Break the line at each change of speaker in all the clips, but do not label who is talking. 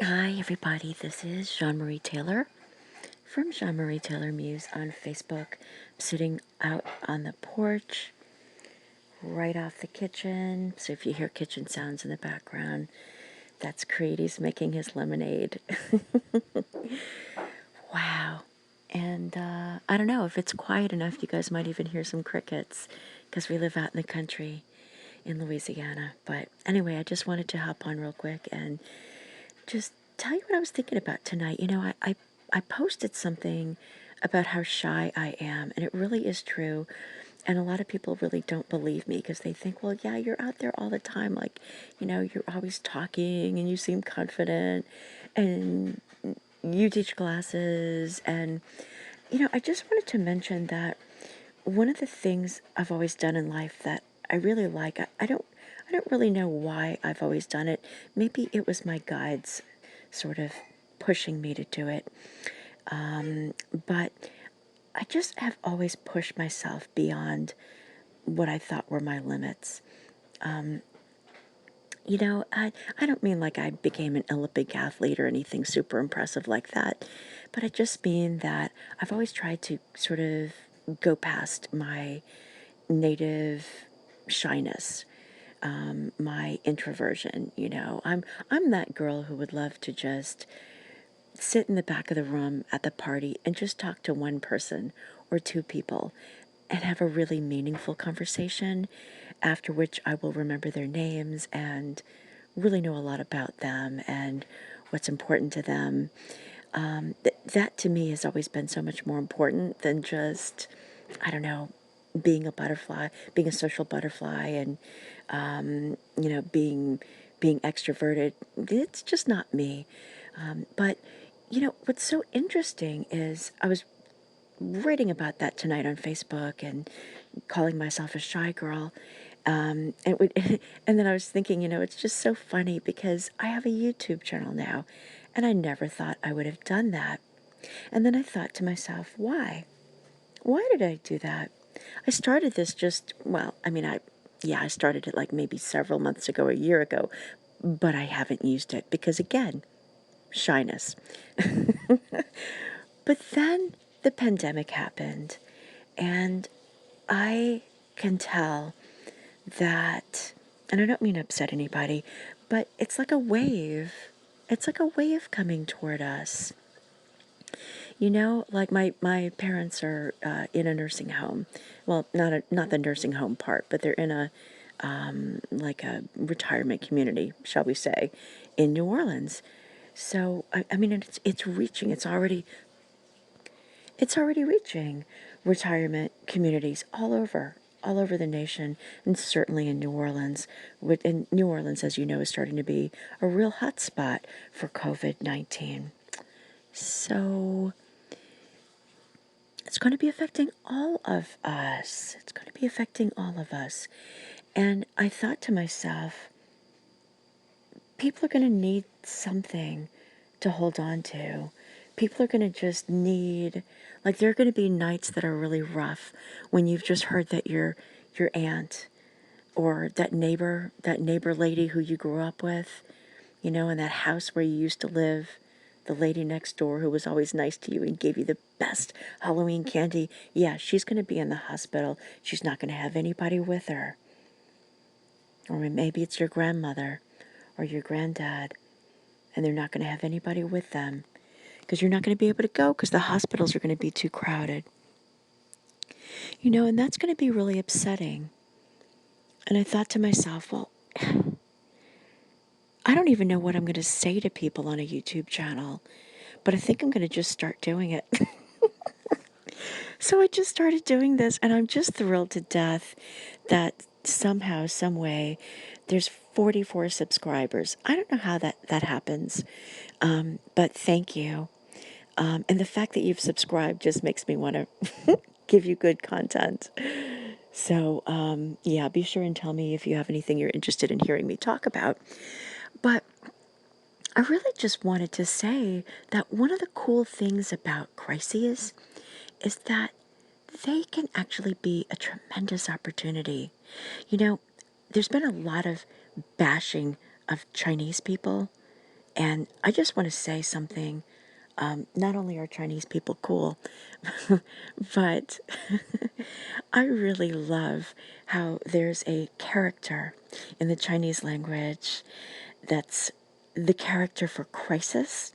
Hi, everybody. This is Jeanne-Marie Taylor from Jeanne-Marie Taylor Muse on Facebook. I'm sitting out on the porch right off the kitchen. So if you hear kitchen sounds in the background, that's Creed. He's making his lemonade. Wow. And I don't know if it's quiet enough, you guys might even hear some crickets because we live out in the country in Louisiana. But anyway, I just wanted to hop on real quick and just tell you what I was thinking about tonight. I posted something about how shy I am, and it really is true. And a lot of people really don't believe me because they think, well, yeah, you're out there all the time. Like, you're always talking and you seem confident and you teach classes. And, I just wanted to mention that one of the things I've always done in life that I really like, I don't really know why I've always done it. Maybe it was my guides sort of pushing me to do it. But I just have always pushed myself beyond what I thought were my limits. I don't mean like I became an Olympic athlete or anything super impressive like that, but I just mean that I've always tried to sort of go past my native shyness, my introversion. I'm that girl who would love to just sit in the back of the room at the party and just talk to one person or two people and have a really meaningful conversation, after which I will remember their names and really know a lot about them and what's important to them. That to me has always been so much more important than just, I don't know, being a butterfly, being a social butterfly, and being extroverted. It's just not me. But what's so interesting is I was writing about that tonight on Facebook and calling myself a shy girl. And then I was thinking, it's just so funny because I have a YouTube channel now, and I never thought I would have done that. And then I thought to myself, why? Why did I do that? I started this I started it like maybe several months ago, a year ago, but I haven't used it because, again, shyness. But then the pandemic happened, and I can tell that, and I don't mean to upset anybody, but it's like a wave. It's like a wave coming toward us. Like my parents are in a nursing home. Well, not the nursing home part, but they're in a like a retirement community, shall we say, in New Orleans. So I mean, it's reaching. It's already reaching retirement communities all over the nation, and certainly in New Orleans. And New Orleans, as you know, is starting to be a real hot spot for COVID-19. So it's going to be affecting all of us. It's going to be affecting all of us. And I thought to myself, people are going to need something to hold on to. People are going to just need, like, there are going to be nights that are really rough when you've just heard that your aunt or that neighbor lady who you grew up with, in that house where you used to live, the lady next door who was always nice to you and gave you the best Halloween candy. Yeah, she's going to be in the hospital. She's not going to have anybody with her. Or maybe it's your grandmother or your granddad, and they're not going to have anybody with them because you're not going to be able to go because the hospitals are going to be too crowded. And that's going to be really upsetting. And I thought to myself, well, I don't even know what I'm going to say to people on a YouTube channel, but I think I'm going to just start doing it. So I just started doing this, and I'm just thrilled to death that somehow, some way, there's 44 subscribers. I don't know how that happens, but thank you. And the fact that you've subscribed just makes me want to give you good content. So, yeah, be sure and tell me if you have anything you're interested in hearing me talk about. But I really just wanted to say that one of the cool things about crises is that they can actually be a tremendous opportunity. There's been a lot of bashing of Chinese people And I just want to say something. Not only are Chinese people cool, but I really love how there's a character in the Chinese language that's the character for crisis,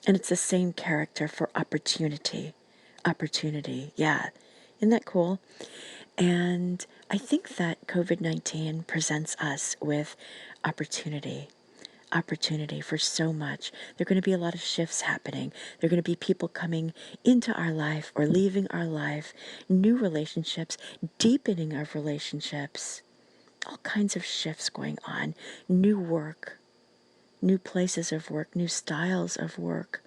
and it's the same character for opportunity. Opportunity, yeah. Isn't that cool? And I think that COVID-19 presents us with opportunity. Opportunity for so much. There are going to be a lot of shifts happening. There are going to be people coming into our life or leaving our life, new relationships, deepening of relationships, all kinds of shifts going on, new work, new places of work, new styles of work,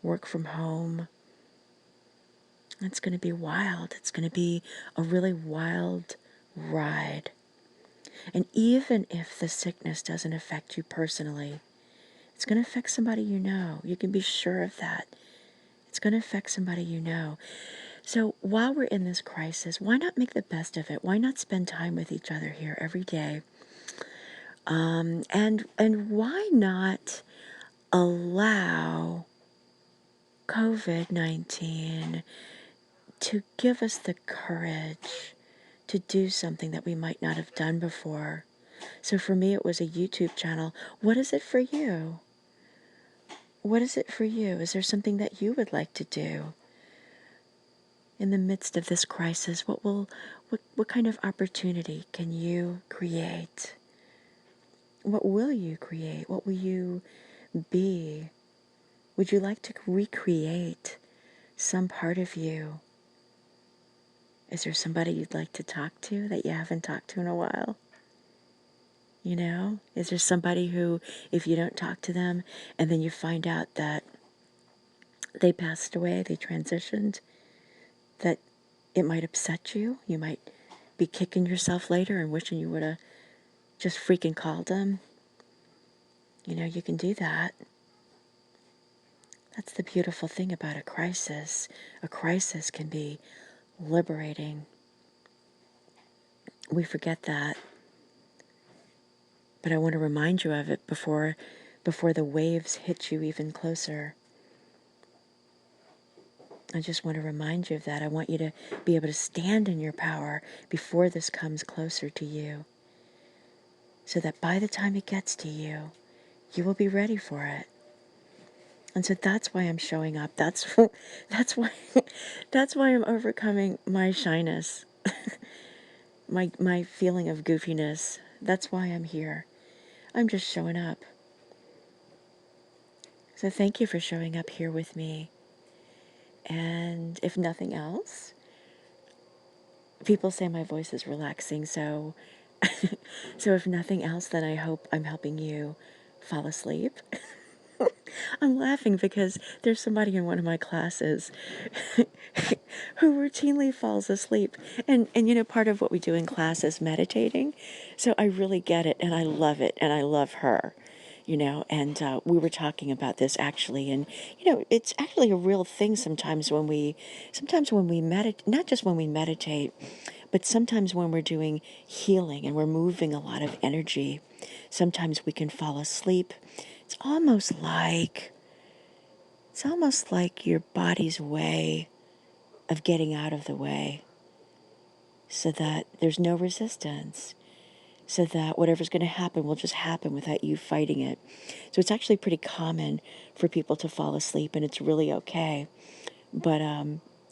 work from home. It's going to be wild. It's going to be a really wild ride. And even if the sickness doesn't affect you personally, it's going to affect somebody you know. You can be sure of that. It's going to affect somebody you know. So while we're in this crisis, why not make the best of it? Why not spend time with each other here every day? And why not allow COVID-19 to give us the courage to do something that we might not have done before? So for me, it was a YouTube channel. What is it for you? What is it for you? Is there something that you would like to do in the midst of this crisis? What kind of opportunity can you create? What will you create? What will you be? Would you like to recreate some part of you? Is there somebody you'd like to talk to that you haven't talked to in a while? You know, is there somebody who, if you don't talk to them and then you find out that they passed away, they transitioned, that it might upset you? You might be kicking yourself later and wishing you would have just freaking called them. You know, you can do that. That's the beautiful thing about a crisis. A crisis can be liberating. We forget that. But I want to remind you of it before the waves hit you even closer. I just want to remind you of that. I want you to be able to stand in your power before this comes closer to you, so that by the time it gets to you, you will be ready for it. And so that's why I'm showing up. That's why that's why I'm overcoming my shyness, my feeling of goofiness. That's why I'm here. I'm just showing up. So thank you for showing up here with me. And if nothing else, people say my voice is relaxing, so so if nothing else, then I hope I'm helping you fall asleep. I'm laughing because there's somebody in one of my classes who routinely falls asleep. And you know, part of what we do in class is meditating. So I really get it, and I love it, and I love her. You know, and we were talking about this actually, and you know, it's actually a real thing sometimes when we meditate, not just when we meditate, but sometimes when we're doing healing and we're moving a lot of energy, sometimes we can fall asleep. It's almost like your body's way of getting out of the way so that there's no resistance, so that whatever's going to happen will just happen without you fighting it. So it's actually pretty common for people to fall asleep, and it's really okay. But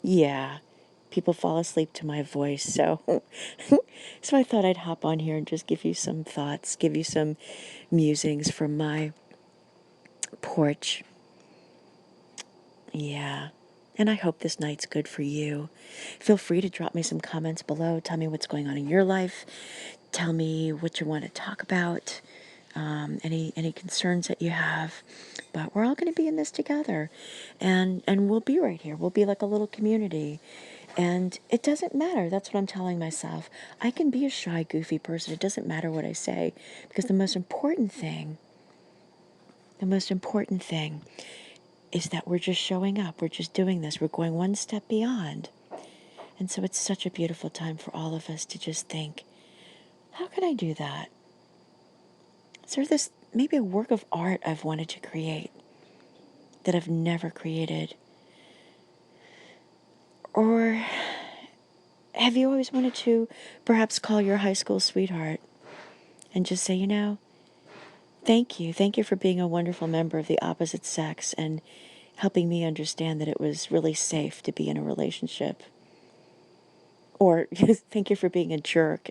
yeah, people fall asleep to my voice. So so I thought I'd hop on here and just give you some thoughts, give you some musings from my porch. Yeah. And I hope this night's good for you. Feel free to drop me some comments below. Tell me what's going on in your life. Tell me what you want to talk about. Any concerns that you have. But we're all going to be in this together. And we'll be right here. We'll be like a little community. And it doesn't matter. That's what I'm telling myself. I can be a shy, goofy person. It doesn't matter what I say. Because the most important thing is that we're just showing up. We're just doing this. We're going one step beyond. And so it's such a beautiful time for all of us to just think, how can I do that? Is there maybe a work of art I've wanted to create that I've never created? Or have you always wanted to perhaps call your high school sweetheart and just say, thank you. Thank you for being a wonderful member of the opposite sex and helping me understand that it was really safe to be in a relationship. Or thank you for being a jerk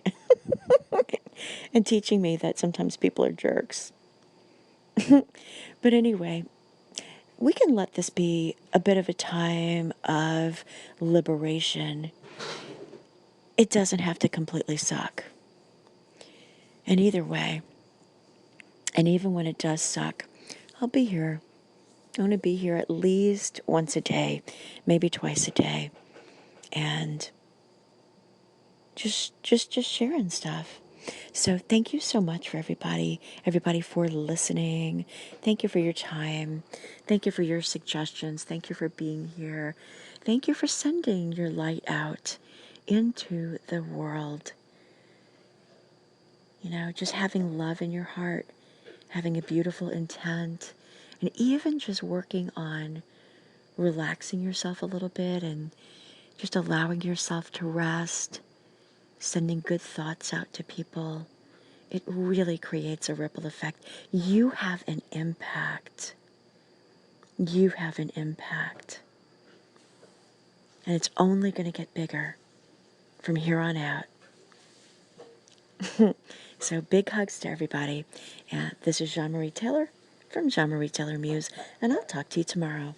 and teaching me that sometimes people are jerks. But anyway, we can let this be a bit of a time of liberation. It doesn't have to completely suck. And either way, and even when it does suck, I'll be here. I'm going to be here at least once a day, maybe twice a day. And just sharing stuff. So thank you so much for everybody for listening. Thank you for your time. Thank you for your suggestions. Thank you for being here. Thank you for sending your light out into the world. Just having love in your heart, having a beautiful intent, and even just working on relaxing yourself a little bit and just allowing yourself to rest, sending good thoughts out to people. It really creates a ripple effect. You have an impact. You have an impact. And it's only going to get bigger from here on out. So big hugs to everybody. And this is Jeanne-Marie Taylor from Jeanne-Marie Taylor Muse. And I'll talk to you tomorrow.